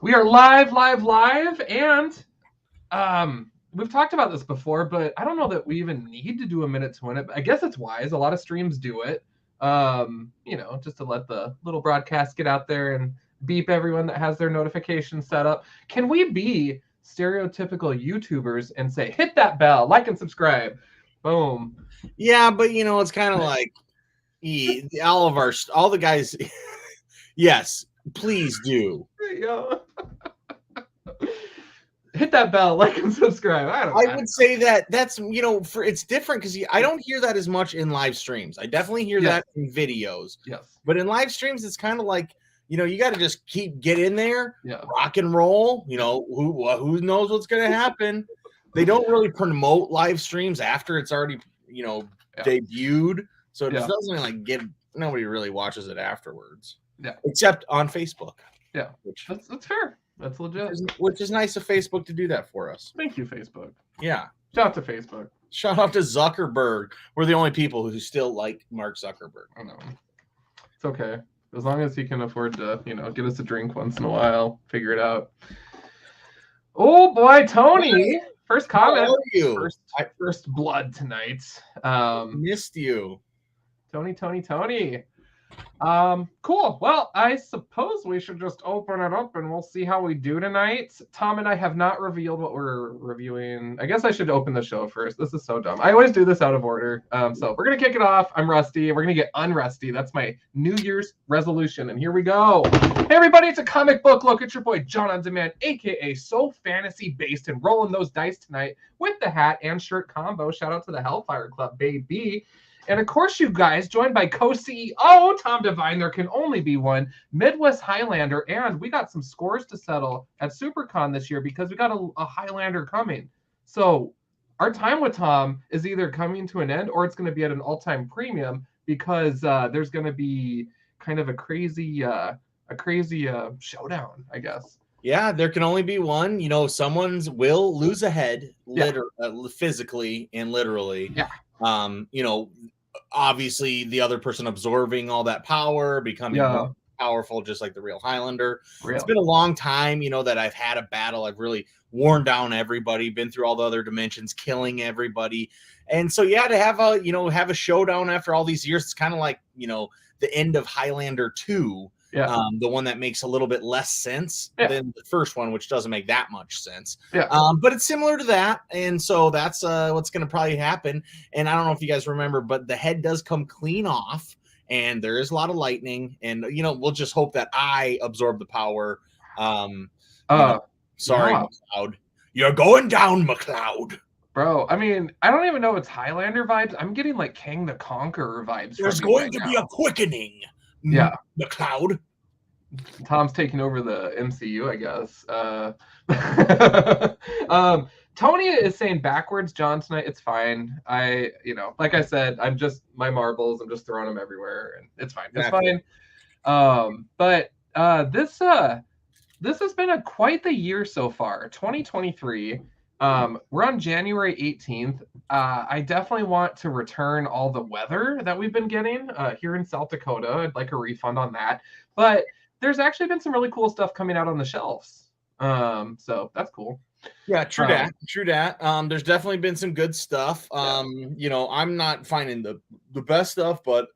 We are live, and we've talked about this before, but I don't know that we even need to do a minute to win it. I guess it's wise. A lot of streams do it, just to let the little broadcast get out there and beep everyone that has their notifications set up. Can we be stereotypical YouTubers and say, hit that bell, like and subscribe? Boom. Yeah, but it's kind of like all the guys. Yes, please do. Hit that bell, like and subscribe. I would say that's it's different because I don't hear that as much in live streams. I definitely hear that in videos. Yes, but in live streams, it's kind of like you got to just get in there, yeah, rock and roll. Who knows what's going to happen? They don't really promote live streams after it's already debuted, so it doesn't nobody really watches it afterwards. Yeah, except on Facebook. Yeah, that's fair. That's legit. Which is nice of Facebook to do that for us. Thank you, Facebook. Yeah. Shout out to Facebook. Shout out to Zuckerberg. We're the only people who still like Mark Zuckerberg. I know. It's okay. As long as he can afford to, get us a drink once in a while, figure it out. Oh boy, Tony. First comment. How are you? First blood tonight. Missed you. Tony. Cool. Well, I suppose we should just open it up and we'll see how we do tonight. Tom and I have not revealed what we're reviewing. I guess I should open the show first. This is so dumb. I always do this out of order. So we're going to kick it off. I'm rusty. We're going to get unrusty. That's my New Year's resolution. And here we go. Hey, everybody. It's a comic book look. It's your boy, John on Demand, a.k.a. So Fantasy Based, and rolling those dice tonight with the hat and shirt combo. Shout out to the Hellfire Club, baby. And of course, you guys, joined by co-CEO Tom Devine, there can only be one, Midwest Highlander, and we got some scores to settle at SuperCon this year because we got a Highlander coming. So our time with Tom is either coming to an end or it's going to be at an all-time premium because there's going to be kind of a crazy showdown, I guess. Yeah, there can only be one. Someone's will lose a head, physically and literally. Yeah. Obviously the other person absorbing all that power, becoming more powerful, just like the real Highlander. It's been a long time, that I've had a battle. I've really worn down everybody, been through all the other dimensions, killing everybody. And so, to have a showdown after all these years, it's kind of like, the end of Highlander 2. Yeah. The one that makes a little bit less sense than the first one, which doesn't make that much sense. Yeah. But it's similar to that. And so that's what's going to probably happen. And I don't know if you guys remember, but the head does come clean off and there is a lot of lightning. And, we'll just hope that I absorb the power. Sorry, McLeod. You're going down, McLeod. Bro, I mean, I don't even know if it's Highlander vibes. I'm getting like King the Conqueror vibes. There's going to be a quickening. Yeah. McLeod. Tom's taking over the MCU, I guess. Tony is saying backwards John tonight. It's fine. Like I said, I'm just my marbles. I'm just throwing them everywhere, and it's fine. It's fine. But this has been quite the year so far. 2023. We're on January 18th. I definitely want to return all the weather that we've been getting here in South Dakota. I'd like a refund on that. But there's actually been some really cool stuff coming out on the shelves. So that's cool. Yeah, true that. There's definitely been some good stuff. I'm not finding the best stuff, but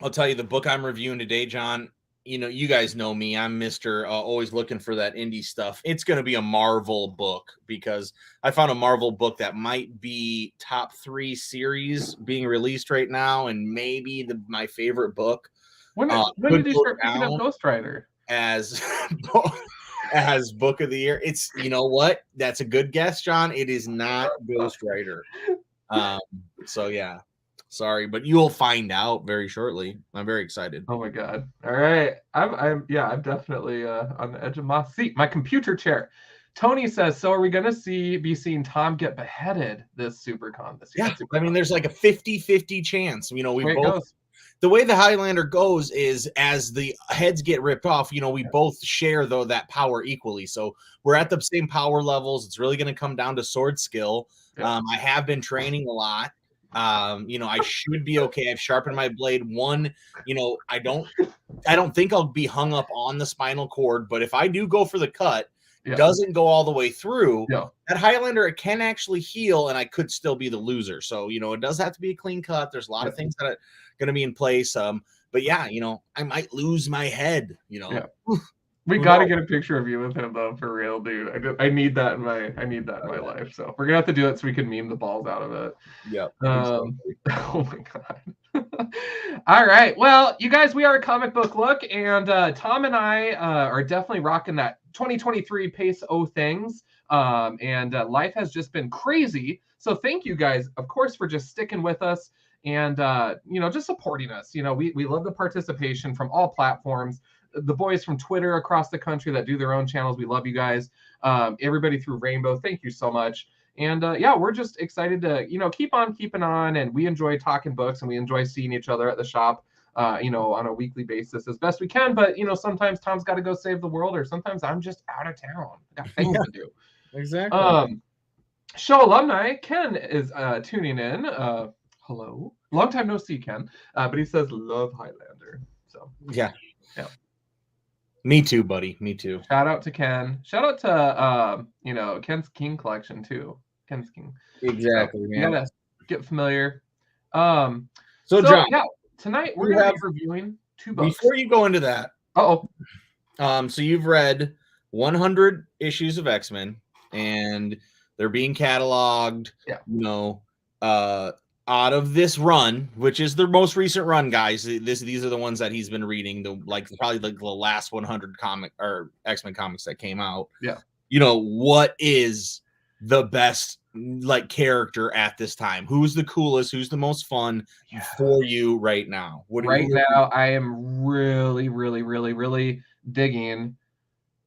I'll tell you the book I'm reviewing today, John. You guys know me. I'm Mr. Always looking for that indie stuff. It's going to be a Marvel book because I found a Marvel book that might be top 3 series being released right now, and maybe my favorite book. When did you start picking up Ghost Rider? As book of the year. It's, what? That's a good guess, John. It is not Ghost Rider. So yeah. Sorry, but you'll find out very shortly. I'm very excited. Oh my god! All right, I'm definitely on the edge of my seat, my computer chair. Tony says, "So are we going to be seeing Tom get beheaded this SuperCon this year?" Yeah, I mean, there's like a 50-50 chance. We both. The way the Highlander goes is as the heads get ripped off, we both share that power equally. So we're at the same power levels. It's really going to come down to sword skill. Yeah. I have been training a lot. I should be okay. I've sharpened my blade. One, I don't think I'll be hung up on the spinal cord, but if I do go for the cut, doesn't go all the way through, that Highlander, it can actually heal, and I could still be the loser. So, it does have to be a clean cut. There's a lot of things that are going to be in place. But yeah, I might lose my head, We got to get a picture of you with him though, for real, dude. I need that in my life. So we're gonna have to do it so we can meme the balls out of it. Yeah. Exactly. Oh my god. All right. Well, you guys, we are a comic book look, and Tom and I are definitely rocking that 2023 pace o things. And life has just been crazy. So thank you guys, of course, for just sticking with us and just supporting us. We love the participation from all platforms. The boys from Twitter across the country that do their own channels, we love you guys. Everybody through Rainbow, thank you so much. And we're just excited to keep on keeping on, and we enjoy talking books, and we enjoy seeing each other at the shop on a weekly basis as best we can. But sometimes Tom's got to go save the world, or sometimes I'm just out of town, got things to do. Exactly. Show alumni Ken is tuning in. Hello, long time no see, Ken. But he says love Highlander. So yeah. Me too, buddy. Me too. Shout out to Ken. Shout out to Ken's King collection too. Ken's King. Exactly, so, man. You gotta get familiar. So John, tonight we're gonna be reviewing 2 books. Before you go into that, so you've read 100 issues of X-Men, and they're being cataloged. Out of this run, which is the most recent run, guys. These are the ones that he's been reading. Probably the last 100 comic or X-Men comics that came out. Yeah. What is the best character at this time? Who's the coolest? Who's the most fun for you right now? Now, I am really, really, really, really digging.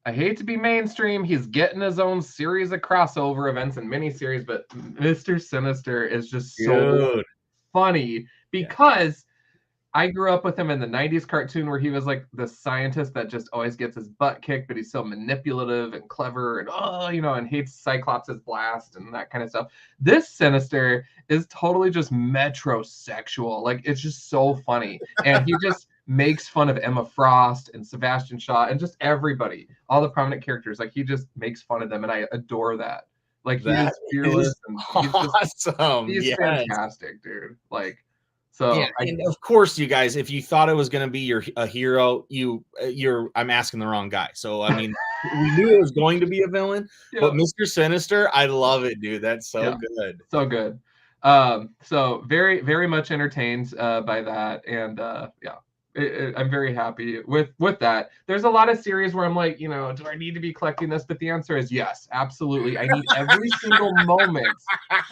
I hate to be mainstream. He's getting his own series of crossover events and miniseries, but Mr. Sinister is just so funny because I grew up with him in the 90s cartoon where he was like the scientist that just always gets his butt kicked, but he's so manipulative and clever and, and hates Cyclops' blast and that kind of stuff. This Sinister is totally just metrosexual. It's just so funny. And he just makes fun of Emma Frost and Sebastian Shaw and just everybody, all the prominent characters. He just makes fun of them, and I adore that. He is fearless and he's awesome. He's fantastic, dude. And of course, you guys, if you thought it was going to be a hero, I'm asking the wrong guy. So I mean, we knew it was going to be a villain, but Mr. Sinister, I love it, dude. That's so good, so good. So very, very much entertained by that, and I'm very happy with that. There's a lot of series where I'm like, do I need to be collecting this? But the answer is yes, absolutely. I need every single moment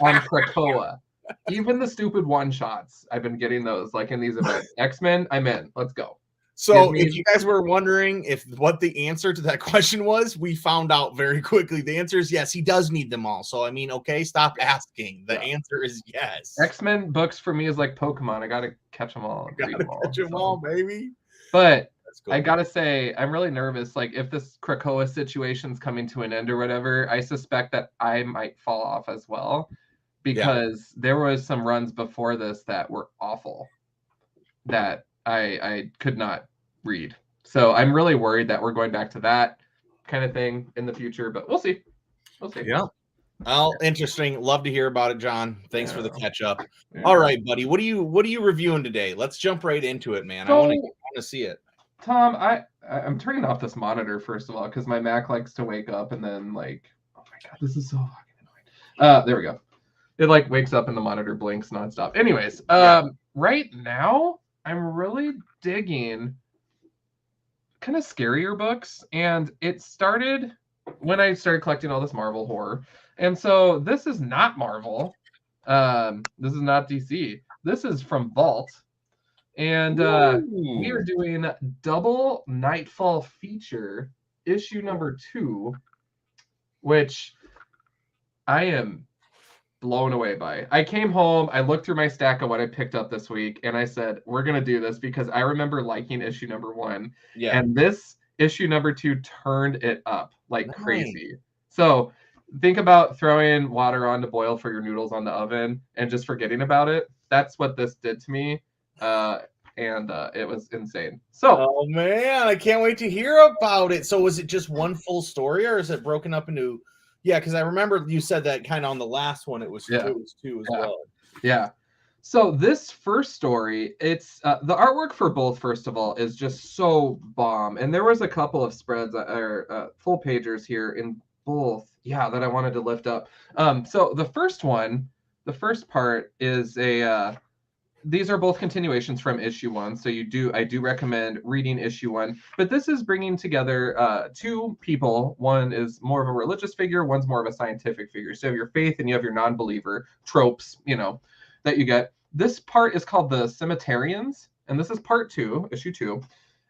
on Krakoa. Even the stupid one-shots, I've been getting those in these events. X-Men, I'm in. Let's go. So if you guys were wondering what the answer to that question was, we found out very quickly. The answer is yes, he does need them all. So I mean, okay, stop asking. The answer is yes. X-Men books for me is like Pokemon. I gotta catch them all. Catch them all, baby. But I gotta say, I'm really nervous. If this Krakoa situation's coming to an end or whatever, I suspect that I might fall off as well. Because there was some runs before this that were awful that I could not read. So I'm really worried that we're going back to that kind of thing in the future, but we'll see. Yeah. Well, interesting. Love to hear about it, John. Thanks for the catch up. Yeah. All right, buddy. What are you reviewing today? Let's jump right into it, man. I want to see it. Tom, I'm turning off this monitor first of all because my Mac likes to wake up and then oh my god, this is so fucking annoying. There we go. It wakes up and the monitor blinks nonstop. Anyways, right now I'm really digging kind of scarier books, and it started when I started collecting all this Marvel horror. And so this is not Marvel. This is not DC. This is from Vault. And we are doing Double Nightfall Feature, issue number 2, which I am blown away by. I came home, I looked through my stack of what I picked up this week, and I said, we're going to do this because I remember liking issue number 1. Yeah. And this issue number 2 turned it up like crazy. So think about throwing water on to boil for your noodles on the oven and just forgetting about it. That's what this did to me. And it was insane. So, oh man, I can't wait to hear about it. So, was it just one full story, or is it broken up into? Yeah, because I remember you said that kind of on the last one. It was two as well. Yeah. So this first story, it's the artwork for both. First of all, is just so bomb, and there was a couple of spreads or full pagers here in both. Yeah, that I wanted to lift up. So the first one, the first part is a. These are both continuations from issue 1, so I do recommend reading issue 1. But this is bringing together two people. One is more of a religious figure, one's more of a scientific figure. So you have your faith and you have your non-believer tropes, that you get. This part is called the Cemeterians, and this is part 2, issue 2.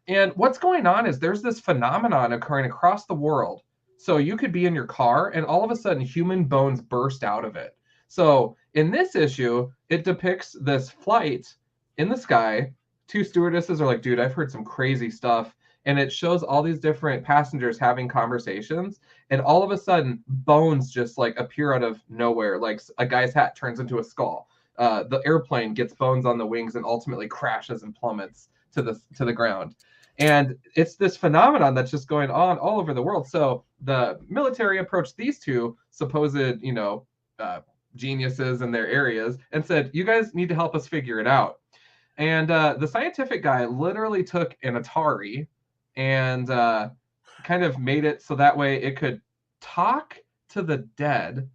And what's going on is there's this phenomenon occurring across the world. So you could be in your car, and all of a sudden human bones burst out of it. So in this issue, it depicts this flight in the sky. Two stewardesses are like, dude, I've heard some crazy stuff. And it shows all these different passengers having conversations. And all of a sudden, bones just like appear out of nowhere. Like a guy's hat turns into a skull. The airplane gets bones on the wings and ultimately crashes and plummets to the ground. And it's this phenomenon that's just going on all over the world. So the military approached these two supposed, geniuses in their areas and said, you guys need to help us figure it out. And the scientific guy literally took an Atari and kind of made it so that way it could talk to the dead,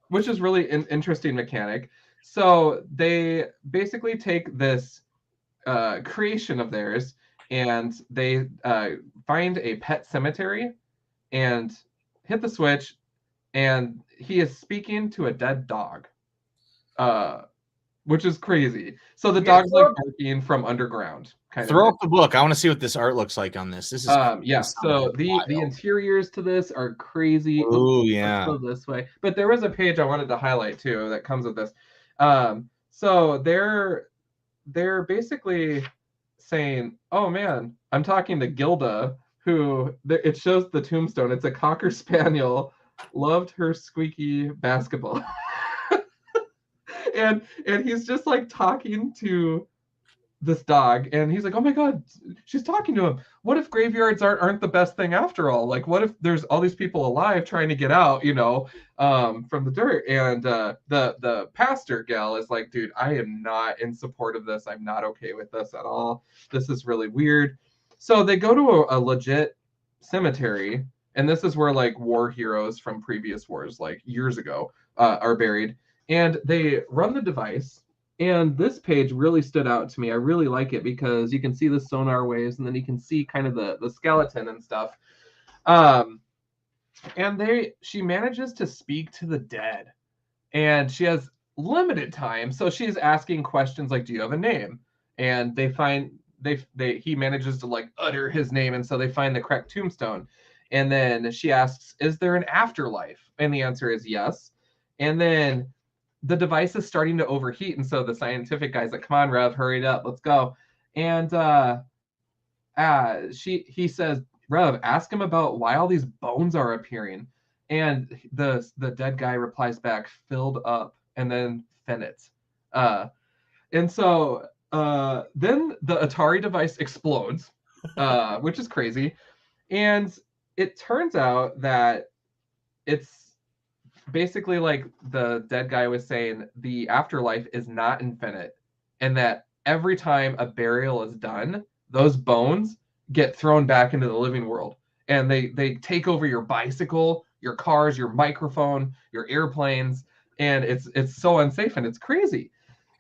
which is really an interesting mechanic. So they basically take this creation of theirs and they find a pet cemetery and hit the switch, and he is speaking to a dead dog, which is crazy. So the dog's like barking from underground. Throw up the book. I want to see what this art looks like on this. This is yeah. So the interiors to this are crazy. Oh yeah. Let's go this way. But there was a page I wanted to highlight too that comes with this. So they're basically saying, "Oh man, I'm talking to Gilda, who it shows the tombstone. It's a Cocker Spaniel." Loved her squeaky basketball. and he's just like talking to this dog, and he's like, oh my god, she's talking to him. What if graveyards aren't the best thing after all? Like, what if there's all these people alive trying to get out, from the dirt? And the pastor gal is like, dude, I am not in support of this. I'm not okay with this at all. This is really weird. So they go to a legit cemetery, and this is where like war heroes from previous wars, like years ago, are buried. And they run the device. And this page really stood out to me. I really like it because you can see the sonar waves, and then you can see kind of the skeleton and stuff. And she manages to speak to the dead. And she has limited time. So she's asking questions like, do you have a name? And he manages to like utter his name. And so they find the correct tombstone. And then she asks, is there an afterlife? And the answer is yes. And then the device is starting to overheat. And so the scientific guy's like, come on, Rev, hurry it up. Let's go. And he says, Rev, ask him about why all these bones are appearing. And the dead guy replies back, filled up, and then Fennett. And so then the Atari device explodes, which is crazy. And it turns out that it's basically like the dead guy was saying, the afterlife is not infinite, and that every time a burial is done, those bones get thrown back into the living world, and they take over your bicycle, your cars, your microphone, your airplanes, and it's so unsafe and it's crazy.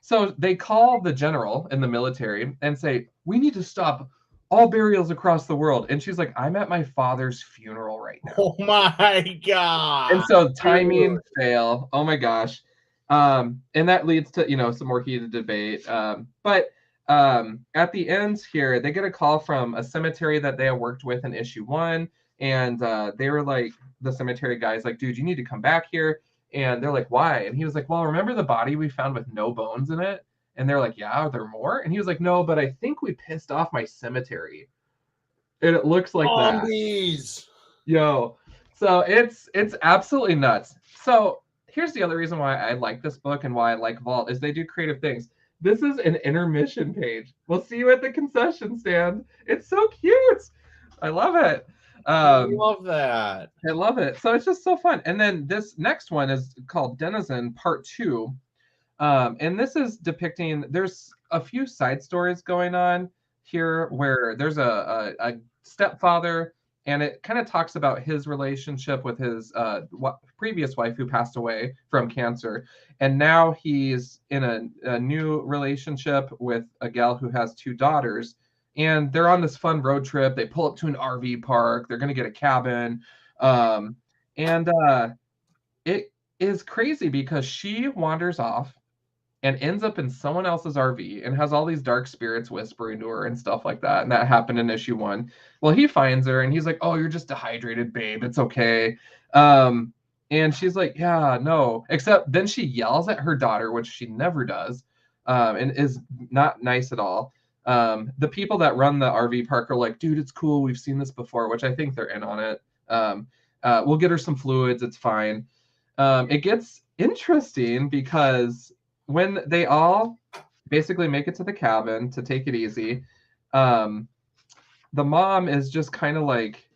So they call the general in the military and say, we need to stop all burials across the world. And she's like, I'm at my father's funeral right now. Oh my god. And so timing fail. Oh my gosh. And that leads to, some more heated debate. But at the end here, they get a call from a cemetery that they have worked with in issue 1. And they were like, the cemetery guy's like, dude, you need to come back here. And they're like, why? And he was like, well, remember the body we found with no bones in it? And they're like, yeah, are there more? And he was like, no, but I think we pissed off my cemetery. And it looks like Zombies. that. Yo. So it's absolutely nuts. So here's the other reason why I like this book and why I like Vault is they do creative things. This is an intermission page. We'll see you at the concession stand. It's so cute. I love it. I love that. I love it. So it's just so fun. And then this next one is called Denizen Part 2. And this is depicting, there's a few side stories going on here where there's a stepfather, and it kind of talks about his relationship with his previous wife who passed away from cancer. And now he's in a new relationship with a gal who has 2 daughters. And they're on this fun road trip. They pull up to an RV park. They're going to get a cabin. And it is crazy because she wanders off and ends up in someone else's RV and has all these dark spirits whispering to her and stuff like that. And that happened in issue 1. Well, he finds her and he's like, "Oh, you're just dehydrated, babe. It's okay." And she's like, "Yeah, no." Except then she yells at her daughter, which she never does, and is not nice at all. The people that run the RV park are like, "Dude, it's cool. We've seen this before," which I think they're in on it. We'll get her some fluids. It's fine. It gets interesting because when they all basically make it to the cabin to take it easy, the mom is just kind of like,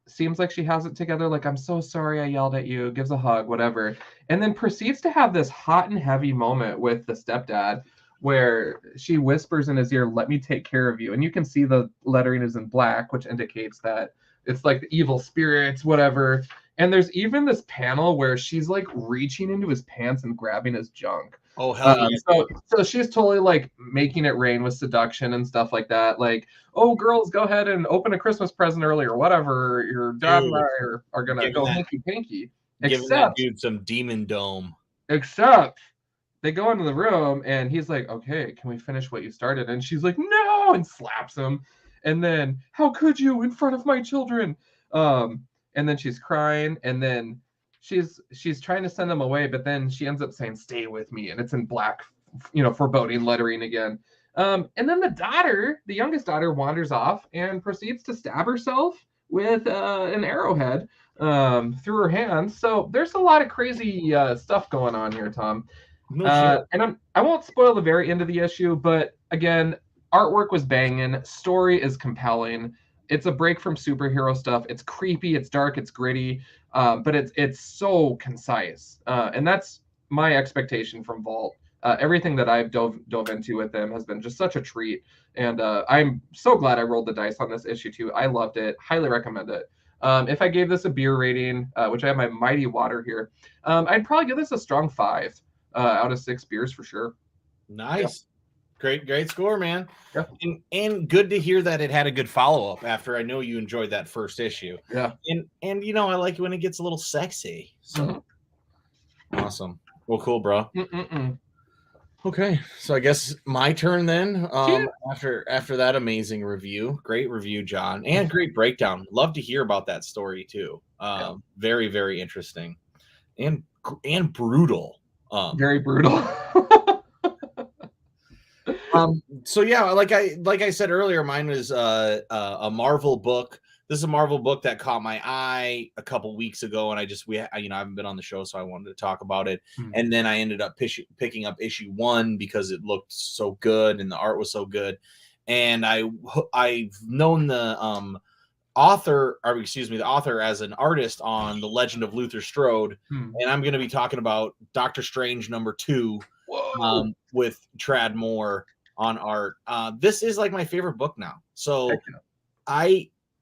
seems like she has it together. Like, "I'm so sorry I yelled at you," gives a hug, whatever. And then proceeds to have this hot and heavy moment with the stepdad where she whispers in his ear, "Let me take care of you." And you can see the lettering is in black, which indicates that it's like the evil spirits, whatever. And there's even this panel where she's like reaching into his pants and grabbing his junk. Oh, hell yeah. So she's totally like making it rain with seduction and stuff like that. Like, "Oh, girls, go ahead and open a Christmas present early or whatever. Your dad and I are going to go hanky-panky." Giving that dude some demon dome. Except they go into the room and he's like, "Okay, can we finish what you started?" And she's like, "No," and slaps him. And then, "How could you in front of my children?" And then she's crying, and then she's trying to send him away, but then she ends up saying, "Stay with me," and it's in black, foreboding lettering again. And then the youngest daughter, wanders off and proceeds to stab herself with an arrowhead through her hand. So there's a lot of crazy stuff going on here, Tom. And I won't spoil the very end of the issue, but again, artwork was banging. Story is compelling. It's a break from superhero stuff. It's creepy, it's dark, it's gritty, but it's so concise. And that's my expectation from Vault. Everything that I've dove into with them has been just such a treat. And I'm so glad I rolled the dice on this issue too. I loved it. Highly recommend it. If I gave this a beer rating, which I have my Mighty Water here, I'd probably give this a strong 5 out of 6 beers for sure. Nice. Yeah. Great score, man. Yeah. And good to hear that it had a good follow-up after I know you enjoyed that first issue. Yeah. And I like when it gets a little sexy. So Awesome. Well, cool, bro. Okay, so I guess my turn then. After that amazing review, great review, John, and great breakdown. Love to hear about that story too. Very, very interesting, and brutal. Very brutal. So yeah, like I said earlier, mine was a Marvel book. This is a Marvel book that caught my eye a couple weeks ago, and I haven't been on the show, so I wanted to talk about it. And then I ended up picking up issue 1 because it looked so good and the art was so good. And I've known the author as an artist on The Legend of Luther Strode, and I'm going to be talking about Doctor Strange #2 with Tradd Moore on art. This is like my favorite book now. So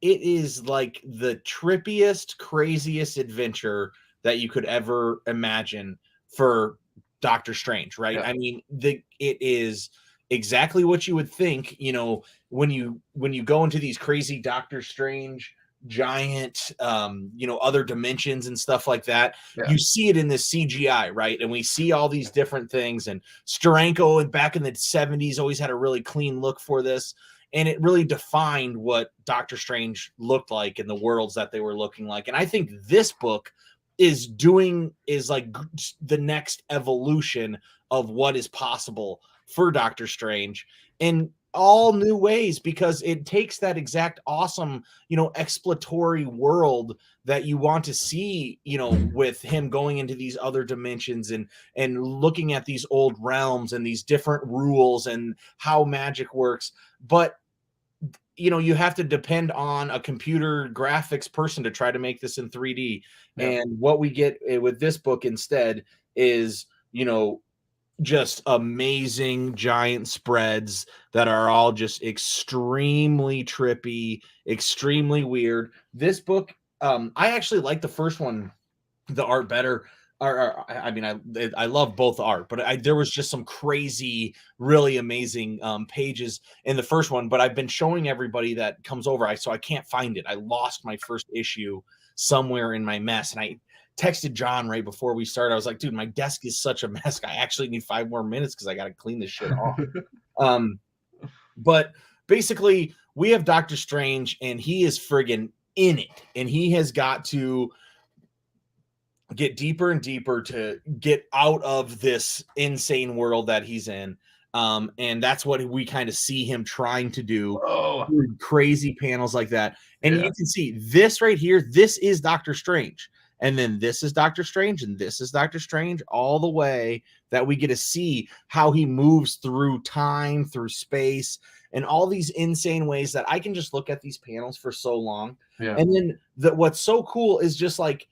it is like the trippiest, craziest adventure that you could ever imagine for Doctor Strange, right? Yeah. I mean, it is exactly what you would think, when you go into these crazy Doctor Strange giant, other dimensions and stuff like that. Yeah. You see it in this CGI, right? And we see all these different things. And Steranko back in the 70s always had a really clean look for this. And it really defined what Doctor Strange looked like in the worlds that they were looking like. And I think this book is like the next evolution of what is possible for Doctor Strange. And all new ways, because it takes that exact awesome, exploratory world that you want to see, with him going into these other dimensions and looking at these old realms and these different rules and how magic works. But you have to depend on a computer graphics person to try to make this in 3D. Yeah. And what we get with this book instead is, just amazing giant spreads that are all just extremely trippy, extremely weird. This book, I actually like the first one, the art better. I mean, I love both art, but there was just some crazy, really amazing pages in the first one. But I've been showing everybody that comes over, so I can't find it. I lost my first issue somewhere in my mess, and I texted John right before we started. I was like, dude, my desk is such a mess. I actually need 5 more minutes because I got to clean this shit off. But basically, we have Doctor Strange, and he is friggin' in it, and he has got to get deeper and deeper to get out of this insane world that he's in. And that's what we kind of see him trying to do. Crazy panels like that. And you can see this right here. This is Doctor Strange. And then this is Doctor Strange, and this is Doctor Strange, all the way that we get to see how he moves through time, through space, and all these insane ways that I can just look at these panels for so long. Yeah. And then what's so cool is just like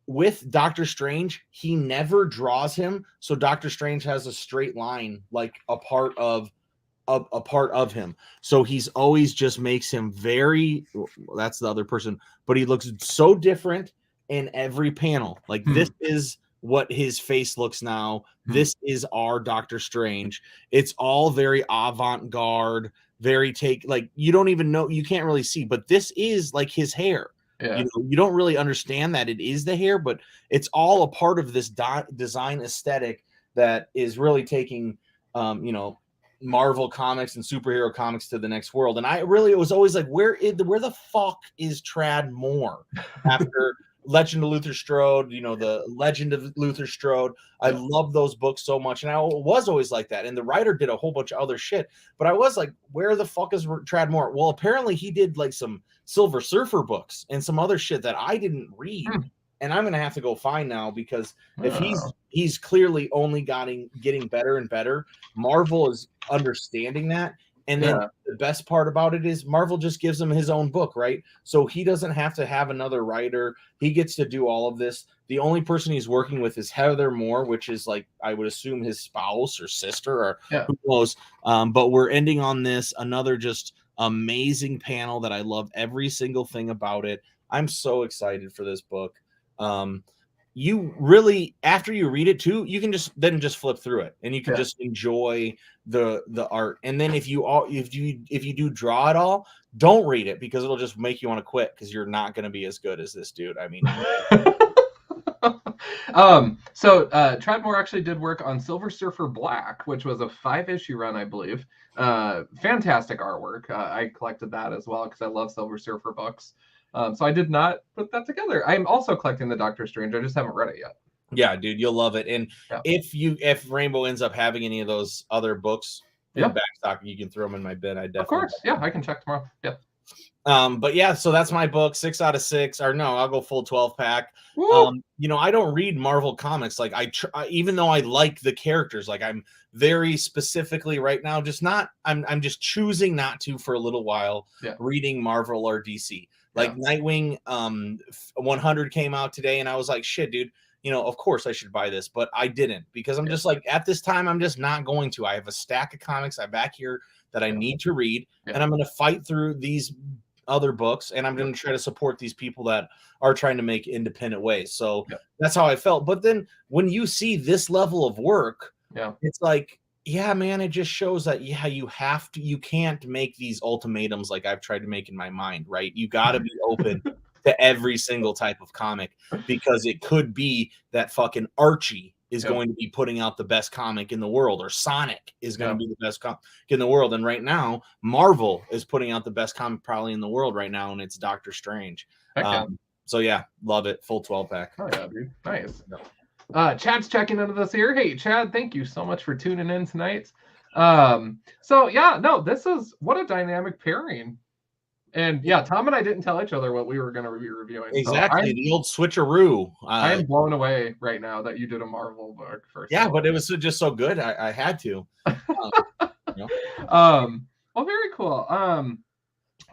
with Doctor Strange, he never draws him. So Doctor Strange has a straight line, like a part of him. So he's always just makes him that's the other person, but he looks so different in every panel. Like this is what his face looks now. This is our Doctor Strange. It's all very avant-garde, very like you don't even know, you can't really see, but this is like his hair. Yeah. You don't really understand that it is the hair, but it's all a part of this design aesthetic that is really taking Marvel comics and superhero comics to the next world. And it was always like, where the fuck is Tradd Moore after Legend of Luther Strode, the Legend of Luther Strode. I love those books so much. And I was always like that. And the writer did a whole bunch of other shit, but I was like, where the fuck is Tradd Moore? Well, apparently he did like some Silver Surfer books and some other shit that I didn't read. And I'm going to have to go find now, because if he's clearly only getting better and better, Marvel is understanding that. And then the best part about it is Marvel just gives him his own book, right? So he doesn't have to have another writer. He gets to do all of this. The only person he's working with is Heather Moore, which is like, I would assume his spouse or sister or who knows. But we're ending on this, another just amazing panel that I love every single thing about it. I'm so excited for this book. You really, after you read it too, you can just flip through it and you can just enjoy the art. And then if you do draw it all, don't read it, because it'll just make you want to quit, because you're not going to be as good as this dude. I mean, so Tradd Moore actually did work on Silver Surfer Black, which was a 5-issue run, I believe. Fantastic artwork. I collected that as well because I love Silver Surfer books. So I did not put that together. I'm also collecting the Doctor Strange. I just haven't read it yet. Yeah, dude, you'll love it. And if Rainbow ends up having any of those other books in the backstock, you can throw them in my bin. I definitely. Of course, I can check tomorrow. Yeah. But yeah, so that's my book, 6 out of 6. Or no, I'll go full 12 pack. I don't read Marvel comics. Like even though I like the characters, like I'm very specifically right now, I'm just choosing not to for a little while reading Marvel or DC. Like Nightwing 100 came out today, and I was like, shit, dude, of course I should buy this, but I didn't, because I'm just like, at this time, I'm just not going to. I have a stack of comics back here that I need to read, and I'm going to fight through these other books, and I'm going to try to support these people that are trying to make independent ways. So that's how I felt. But then when you see this level of work, it's like, yeah, man, it just shows that, you can't make these ultimatums like I've tried to make in my mind, right? You got to be open to every single type of comic, because it could be that fucking Archie is going to be putting out the best comic in the world, or Sonic is going to be the best comic in the world. And right now, Marvel is putting out the best comic probably in the world right now, and it's Doctor Strange. So yeah, love it. Full 12 pack. Oh yeah, dude. Nice. Chad's checking into this here. Hey, Chad, thank you so much for tuning in tonight. So yeah, no, this is what a dynamic pairing. And yeah, Tom and I didn't tell each other what we were going to be reviewing. Exactly, the old switcheroo. I am blown away right now that you did a Marvel book first. Yeah, but it was just so good. I had to. Well, very cool.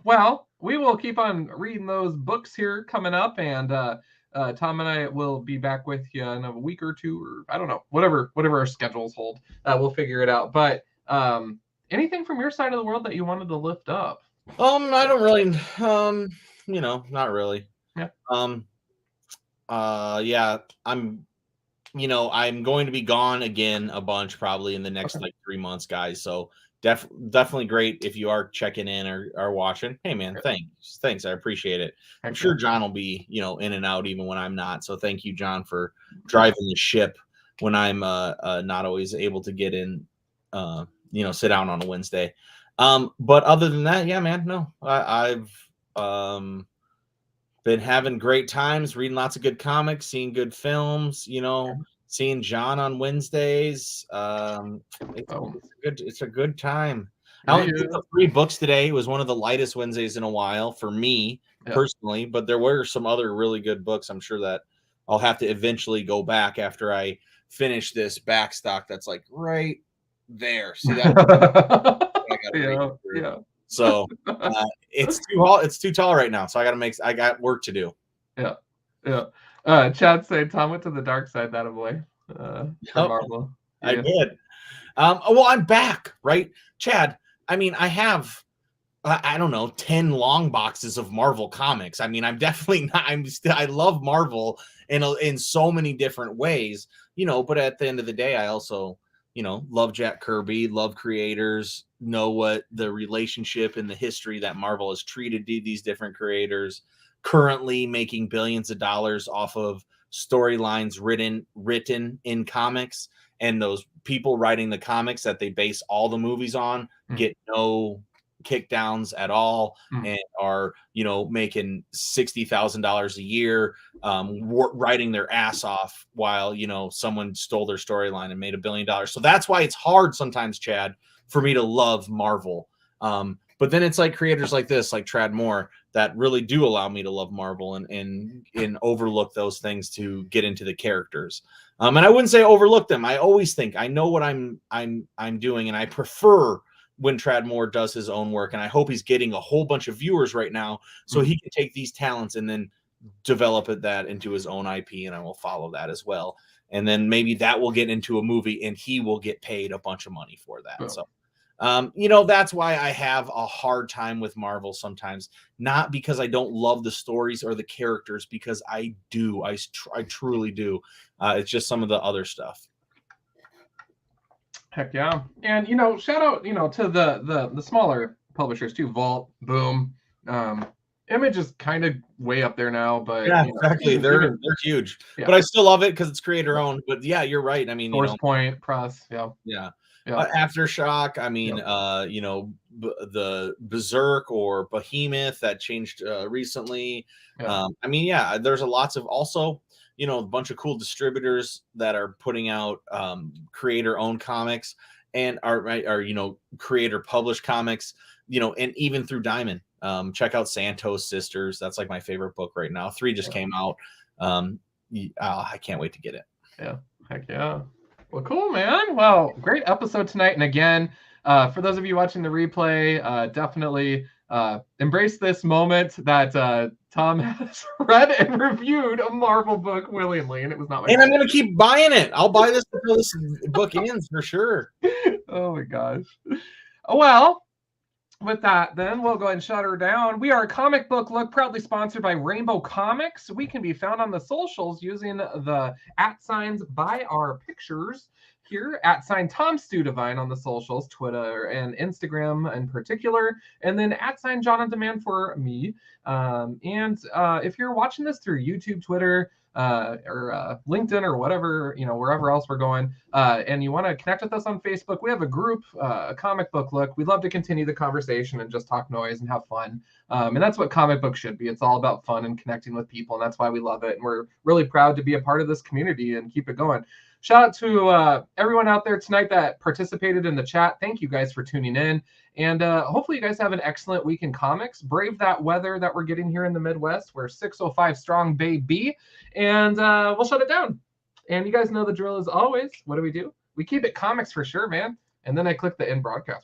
Well, we will keep on reading those books here coming up, and Tom and I will be back with you in a week or two, or I don't know, whatever our schedules hold. We'll figure it out. But anything from your side of the world that you wanted to lift up? I don't really, not really. Yeah. Yeah, I'm going to be gone again a bunch probably in the next like 3 months, guys. So definitely great if you are checking in or watching. Hey man, thanks. I appreciate it. I'm sure John will be, in and out even when I'm not. So thank you, John, for driving the ship when I'm not always able to get in, sit down on a Wednesday. But other than that, yeah, man, no, I've been having great times, reading lots of good comics, seeing good films, seeing John on Wednesdays. It's a good time. I picked up 3 books today. It was one of the lightest Wednesdays in a while for me personally, but there were some other really good books. I'm sure that I'll have to eventually go back after I finish this back stock that's like right there. See that? Yeah. So it's too tall right now. So I got work to do. Yeah. Chad said Tom went to the dark side, that boy. Marvel. Yeah. I did. Well, I'm back, right? Chad, I mean, I have I don't know, 10 long boxes of Marvel comics. I mean, I'm definitely not, I love Marvel in so many different ways, but at the end of the day, I also, love Jack Kirby, love creators, know what the relationship and the history that Marvel has treated these different creators, currently making billions of dollars off of storylines written in comics, and those people writing the comics that they base all the movies on get no kickdowns at all and are making $60,000 a year writing their ass off while someone stole their storyline and made $1 billion. So that's why it's hard sometimes, Chad, for me to love Marvel. But then it's like creators like this, like Tradd Moore, that really do allow me to love Marvel and overlook those things to get into the characters. And I wouldn't say overlook them. I always think I know what I'm doing, and I prefer when Tradd Moore does his own work. And I hope he's getting a whole bunch of viewers right now, so he can take these talents and then develop that into his own IP, and I will follow that as well. And then maybe that will get into a movie, and he will get paid a bunch of money for that. So. That's why I have a hard time with Marvel sometimes, not because I don't love the stories or the characters, because I do. I truly do. It's just some of the other stuff. Heck yeah. And, shout out, to the smaller publishers too. Vault, Boom, Image is kind of way up there now, but yeah, exactly. They're huge, but I still love it because it's creator owned. But yeah, you're right. I mean, Source Point Press. Yeah. Aftershock, I mean, the Berserk or Behemoth that changed recently. I mean, there's lots of also, a bunch of cool distributors that are putting out creator-owned comics and are creator published comics, and even through Diamond. Check out Santos Sisters. That's like my favorite book right now. 3 just came out. I can't wait to get it. Yeah, heck yeah. Well, cool, man. Well, great episode tonight. And again, for those of you watching the replay, definitely embrace this moment that Tom has read and reviewed a Marvel book willingly, and it was not my fault. I'm going to keep buying it. I'll buy this until this book ends for sure. Oh, my gosh. Well, with that, then we'll go ahead and shut her down. We are Comic Book Look, proudly sponsored by Rainbow Comics. We can be found on the socials using the @ by our pictures here, @ Tom Stu Divine on the socials, Twitter and Instagram in particular, and then @ John on Demand for me. And if you're watching this through YouTube, Twitter, or LinkedIn or whatever, wherever else we're going, and you want to connect with us on Facebook, we have a group, Comic Book Look. We'd love to continue the conversation and just talk noise and have fun. And that's what comic books should be. It's all about fun and connecting with people, and that's why we love it. And we're really proud to be a part of this community and keep it going. shout out to everyone out there tonight that participated in the chat. Thank you guys for tuning in. And hopefully you guys have an excellent week in comics. Brave that weather that we're getting here in the Midwest. We're 605 strong, baby. And we'll shut it down. And you guys know the drill as always. What do? We keep it comics for sure, man. And then I click the end broadcast.